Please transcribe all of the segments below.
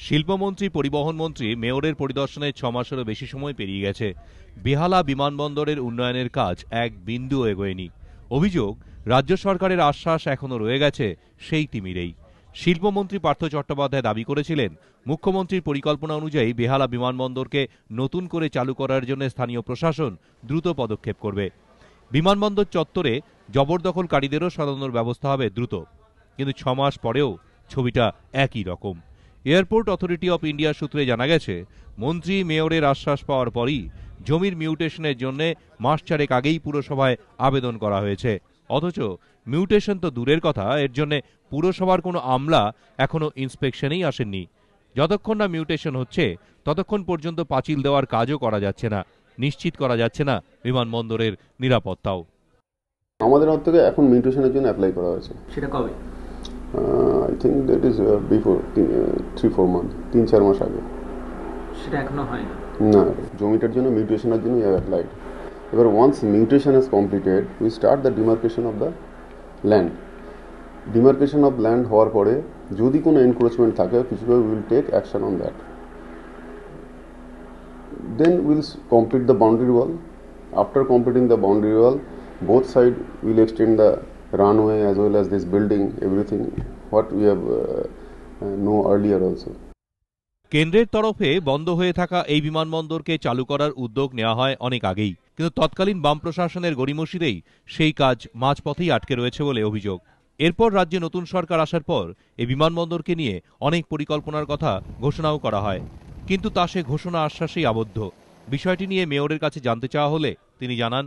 শিল্পমন্ত্রী, পরিবহন মন্ত্রী, মেয়রের পরিদর্শনে 6 মাসেরও বেশি সময় পেরিয়ে গেছে। বেহালা বিমানবন্দরের উন্নয়নের কাজ এক বিন্দু এগোয়নি। অভিযোগ, রাজ্য সরকারের আশ্বাস এখনো রয়ে গেছে সেই তিমিরেই। শিল্পমন্ত্রী পার্থ চট্টোপাধ্যায় দাবি করেছিলেন, মুখ্যমন্ত্রীর পরিকল্পনা অনুযায়ী বেহালা বিমানবন্দরকে নতুন করে চালু করার জন্য স্থানীয় প্রশাসন দ্রুত পদক্ষেপ করবে। বিমানবন্দর চত্বরে জবরদখলকারীদেরও সরানোর ব্যবস্থা হবে দ্রুত। কিন্তু 6 মাস পরেও ছবিটা একই রকম। এয়ারপোর্ট অথরিটি অফ ইন্ডিয়া সূত্রে জানা গেছে, মন্ত্রী মেয়রের আশ্বাস পাওয়ার পরই জমির মিউটেশনের জন্য মাস 4 আগেই পুরসভায় আবেদন করা হয়েছে। অথচ মিউটেশন তো দূরের কথা, এর জন্য পুরসভার কোনো আমলা এখনো ইন্সপেকশনেই আসেননি। যতক্ষণ না মিউটেশন হচ্ছে ততক্ষণ পর্যন্ত পাঁচিল দেওয়ার কাজও করা যাচ্ছে না, নিশ্চিত করা যাচ্ছে না বিমানবন্দরের নিরাপত্তাও। আমাদের হাত থেকে এখন মিউটেশনের জন্য অ্যাপ্লাই করা হয়েছে। সেটা কবে? I think that is before 3-4 month, 3-4 মাস আগে। সেটা এখনো হয়নি না, জমিটার জন্য মিউটেশনের জন্য উই হ্যাভ অ্যাপ্লাইড। এবার once mutation is completed we start the demarcation of the land. Demarcation of land হওয়ার পরে যদি কোনো এনক্রোচমেন্ট থাকে physically will take action on that. Then we'll complete the boundary wall. After completing the boundary wall, both sides will extend the runway as well as this building, everything what we have know earlier also. কেন্দ্রের তরফে বন্ধ হয়ে থাকা এই বিমানবন্দরকে চালু করার উদ্যোগ নেওয়া হয় অনেক আগেই, কিন্তু তৎকালীন বাম প্রশাসনের গড়িমসিতেই সেই কাজ মাঝপথেই আটকে রয়েছে বলে অভিযোগ। এরপর রাজ্যে নতুন সরকার আসার পর এই বিমানবন্দরকে নিয়ে অনেক পরিকল্পনার কথা ঘোষণাও করা হয়, কিন্তু তা সে ঘোষণা আশ্বাসেই আবদ্ধ। বিষয়টি নিয়ে মেয়রের কাছে জানতে চাওয়া হলে তিনি জানান,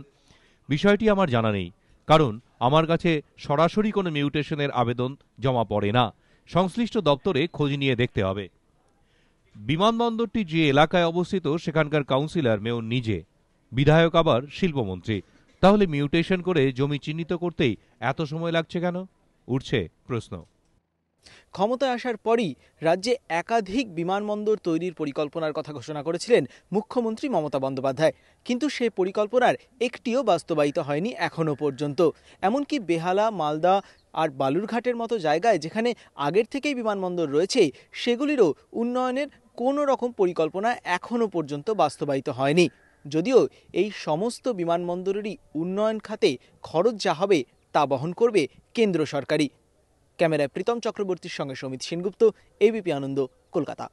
বিষয়টি আমার জানা নেই, কারণ আমার কাছে সরাসরি কোনো মিউটেশনের আবেদন জমা পড়ে না। সংশ্লিষ্ট দপ্তরে খোঁজ নিয়ে দেখতে হবে। বিমানবন্দরটি যে এলাকায় অবস্থিত সেখানকার কাউন্সিলর মেয়র নিজে, বিধায়ক আবার শিল্পমন্ত্রী। তাহলে মিউটেশন করে জমি চিহ্নিত করতেই এত সময় লাগছে কেন, উঠছে প্রশ্ন। ক্ষমতায় আসার পরই রাজ্যে একাধিক বিমানবন্দর তৈরির পরিকল্পনার কথা ঘোষণা করেছিলেন মুখ্যমন্ত্রী মমতা বন্দ্যোপাধ্যায়, কিন্তু সেই পরিকল্পনার একটিও বাস্তবায়িত হয়নি এখনো পর্যন্ত। এমনকি বেহালা, মালদা আর বালুরঘাটের মতো জায়গায় যেখানে আগের থেকেই বিমানবন্দর রয়েছে সেগুলিরও উন্নয়নের কোনো রকম পরিকল্পনা এখনো পর্যন্ত বাস্তবায়িত হয়নি। যদিও এই সমস্ত বিমানবন্দরেরই উন্নয়ন খাতে খরচ যা হবে তা বহন করবে কেন্দ্র সরকারই। ক্যামেরায় প্রীতম চক্রবর্তীর সঙ্গে সমিত সেনগুপ্ত, এবিপি আনন্দ, কলকাতা।